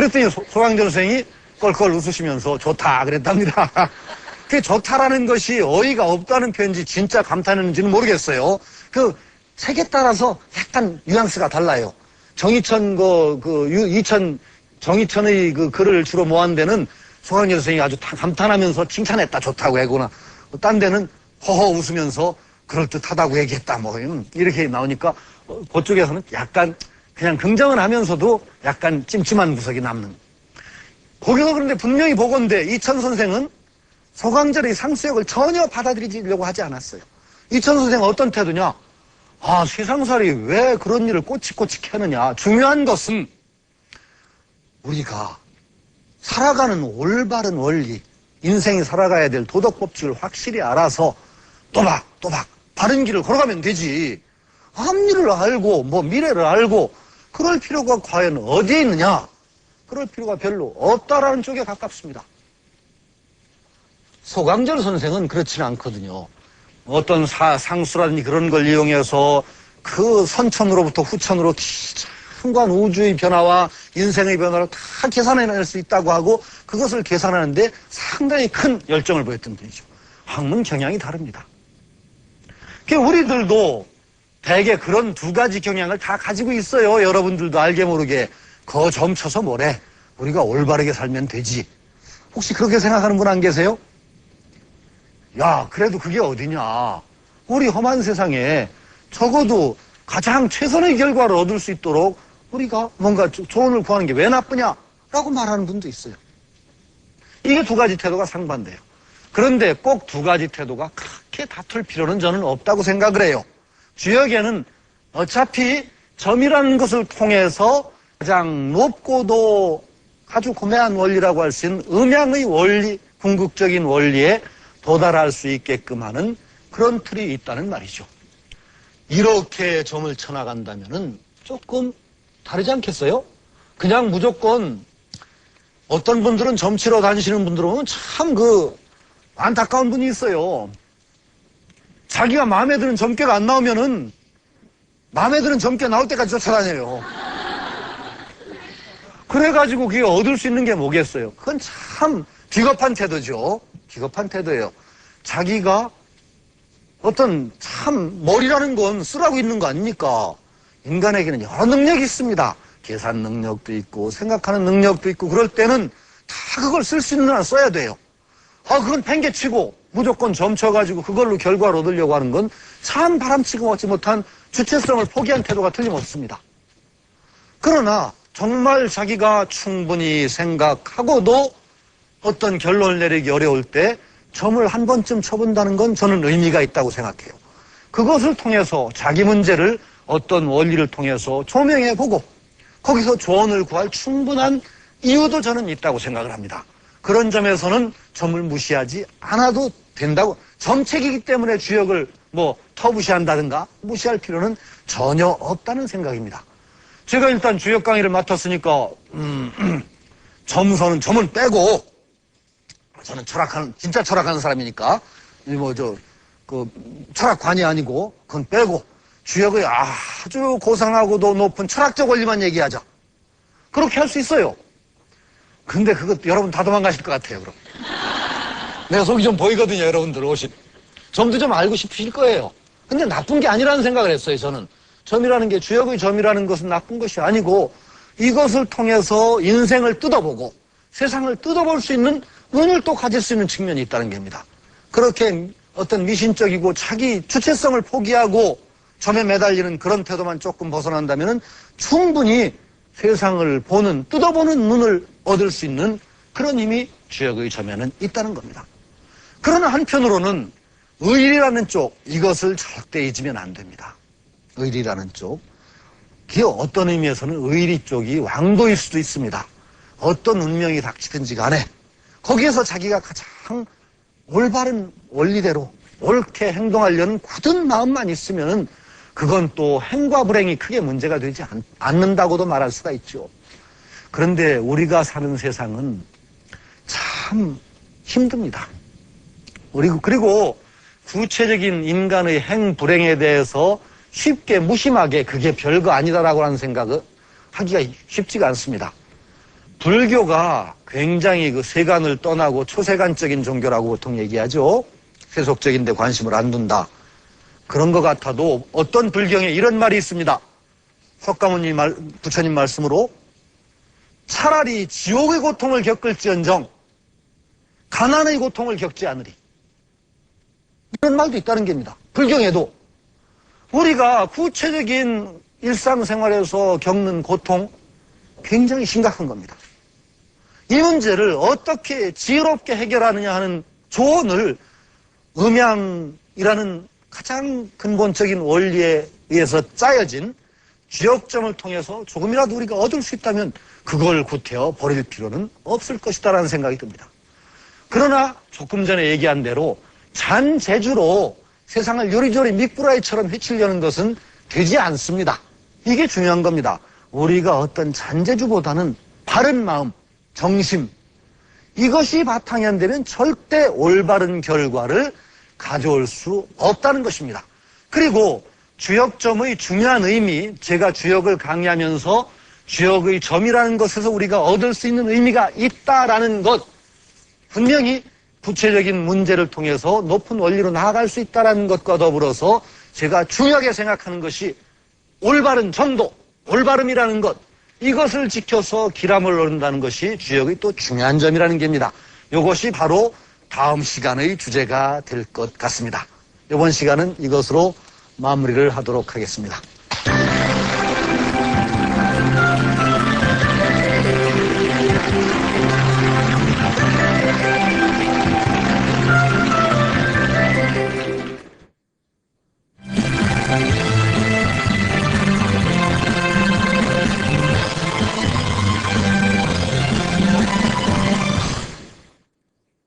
그랬더니 소강전 선생이 껄껄 웃으시면서 좋다 그랬답니다. 그 좋다라는 것이 어이가 없다는 표현인지 진짜 감탄했는지는 모르겠어요. 그 책에 따라서 약간 뉘앙스가 달라요. 정희천의 그 글을 주로 모은 데는 소강전 선생이 아주 감탄하면서 칭찬했다 좋다고 하거나 딴 데는 허허 웃으면서 그럴듯하다고 얘기했다 뭐 이렇게 나오니까 그쪽에서는 약간 그냥 긍정은 하면서도 약간 찜찜한 구석이 남는. 거기서 그런데 분명히 보건대 이천 선생은 소강전의 상수역을 전혀 받아들이려고 하지 않았어요. 이천 선생은 어떤 태도냐? 아, 세상살이 왜 그런 일을 꼬치꼬치 하느냐. 중요한 것은 우리가 살아가는 올바른 원리, 인생이 살아가야 될 도덕 법칙을 확실히 알아서 또박또박 바른 길을 걸어가면 되지. 앞일을 알고 뭐 미래를 알고 그럴 필요가 과연 어디에 있느냐? 그럴 필요가 별로 없다라는 쪽에 가깝습니다. 소강전 선생은 그렇지는 않거든요. 어떤 상수라든지 그런 걸 이용해서 그 선천으로부터 후천으로 상관 우주의 변화와 인생의 변화를 다 계산해낼 수 있다고 하고 그것을 계산하는데 상당히 큰 열정을 보였던 분이죠. 학문 경향이 다릅니다. 우리들도 대개 그런 두 가지 경향을 다 가지고 있어요. 여러분들도 알게 모르게. 거 점쳐서 뭐래? 우리가 올바르게 살면 되지. 혹시 그렇게 생각하는 분 안 계세요? 야, 그래도 그게 어디냐. 우리 험한 세상에 적어도 가장 최선의 결과를 얻을 수 있도록 우리가 뭔가 조언을 구하는 게 왜 나쁘냐? 라고 말하는 분도 있어요. 이게 두 가지 태도가 상반돼요. 그런데 꼭 두 가지 태도가 그렇게 다툴 필요는 저는 없다고 생각을 해요. 주역에는 어차피 점이라는 것을 통해서 가장 높고도 아주 고매한 원리라고 할 수 있는 음양의 원리, 궁극적인 원리에 도달할 수 있게끔 하는 그런 틀이 있다는 말이죠. 이렇게 점을 쳐나간다면은 조금 다르지 않겠어요? 그냥 무조건 어떤 분들은 점 치러 다니시는 분들 보면 참 안타까운 분이 있어요. 자기가 마음에 드는 점괘가 안 나오면은 마음에 드는 점괘 나올 때까지 쫓아다녀요. 그래가지고 그게 얻을 수 있는 게 뭐겠어요? 그건 참 비겁한 태도죠. 비겁한 태도예요. 자기가 어떤 참 머리라는 건 쓰라고 있는 거 아닙니까? 인간에게는 여러 능력이 있습니다. 계산 능력도 있고 생각하는 능력도 있고 그럴 때는 다 그걸 쓸 수 있는 한 써야 돼요. 그건 팽개치고 무조건 점쳐가지고 그걸로 결과를 얻으려고 하는 건 참 바람치고 먹지 못한 주체성을 포기한 태도가 틀림없습니다. 그러나 정말 자기가 충분히 생각하고도 어떤 결론을 내리기 어려울 때 점을 한 번쯤 쳐본다는 건 저는 의미가 있다고 생각해요. 그것을 통해서 자기 문제를 어떤 원리를 통해서 조명해보고 거기서 조언을 구할 충분한 이유도 저는 있다고 생각을 합니다. 그런 점에서는 점을 무시하지 않아도 된다고. 점책이기 때문에 주역을 터무시한다든가 무시할 필요는 전혀 없다는 생각입니다. 제가 일단 주역 강의를 맡았으니까 점은 빼고 저는 진짜 철학하는 사람이니까 철학관이 아니고 그건 빼고 주역의 아주 고상하고도 높은 철학적 원리만 얘기하자. 그렇게 할 수 있어요. 근데 그거 여러분 다 도망가실 것 같아요, 그럼. 내가 속이 좀 보이거든요, 여러분들 오신. 점도 좀 알고 싶으실 거예요. 근데 나쁜 게 아니라는 생각을 했어요, 저는. 점이라는 게, 주역의 점이라는 것은 나쁜 것이 아니고 이것을 통해서 인생을 뜯어보고 세상을 뜯어볼 수 있는 눈을 또 가질 수 있는 측면이 있다는 겁니다. 그렇게 어떤 미신적이고 자기 주체성을 포기하고 점에 매달리는 그런 태도만 조금 벗어난다면 충분히 세상을 보는, 뜯어보는 눈을 얻을 수 있는 그런 힘이 주역의 점에는 있다는 겁니다. 그러나 한편으로는 의리라는 쪽, 이것을 절대 잊으면 안 됩니다. 의리라는 쪽. 그게 어떤 의미에서는 의리 쪽이 왕도일 수도 있습니다. 어떤 운명이 닥치든지 간에 거기에서 자기가 가장 올바른 원리대로 옳게 행동하려는 굳은 마음만 있으면은 그건 또 행과 불행이 크게 문제가 되지 않는다고도 말할 수가 있죠. 그런데 우리가 사는 세상은 참 힘듭니다. 그리고 구체적인 인간의 행, 불행에 대해서 쉽게 무심하게 그게 별거 아니다라고 하는 생각을 하기가 쉽지가 않습니다. 불교가 굉장히 그 세간을 떠나고 초세간적인 종교라고 보통 얘기하죠. 세속적인 데 관심을 안 둔다. 그런 것 같아도 어떤 불경에 이런 말이 있습니다. 석가모니 부처님 말씀으로 차라리 지옥의 고통을 겪을지언정 가난의 고통을 겪지 않으리. 이런 말도 있다는 겁니다. 불경에도 우리가 구체적인 일상생활에서 겪는 고통 굉장히 심각한 겁니다. 이 문제를 어떻게 지혜롭게 해결하느냐 하는 조언을 음양이라는 가장 근본적인 원리에 의해서 짜여진 주역점을 통해서 조금이라도 우리가 얻을 수 있다면 그걸 구태여 버릴 필요는 없을 것이다라는 생각이 듭니다. 그러나 조금 전에 얘기한 대로 잔재주로 세상을 요리조리 미꾸라지처럼 해치려는 것은 되지 않습니다. 이게 중요한 겁니다. 우리가 어떤 잔재주보다는 바른 마음, 정심, 이것이 바탕이 안 되면 절대 올바른 결과를 가져올 수 없다는 것입니다. 그리고 주역점의 중요한 의미, 제가 주역을 강의하면서 주역의 점이라는 것에서 우리가 얻을 수 있는 의미가 있다라는 것, 분명히 구체적인 문제를 통해서 높은 원리로 나아갈 수 있다는 것과 더불어서 제가 중요하게 생각하는 것이 올바른 정도, 올바름이라는 것, 이것을 지켜서 기람을 얻는다는 것이 주역의 또 중요한 점이라는 겁니다. 이것이 바로 다음 시간의 주제가 될 것 같습니다. 이번 시간은 이것으로 마무리를 하도록 하겠습니다.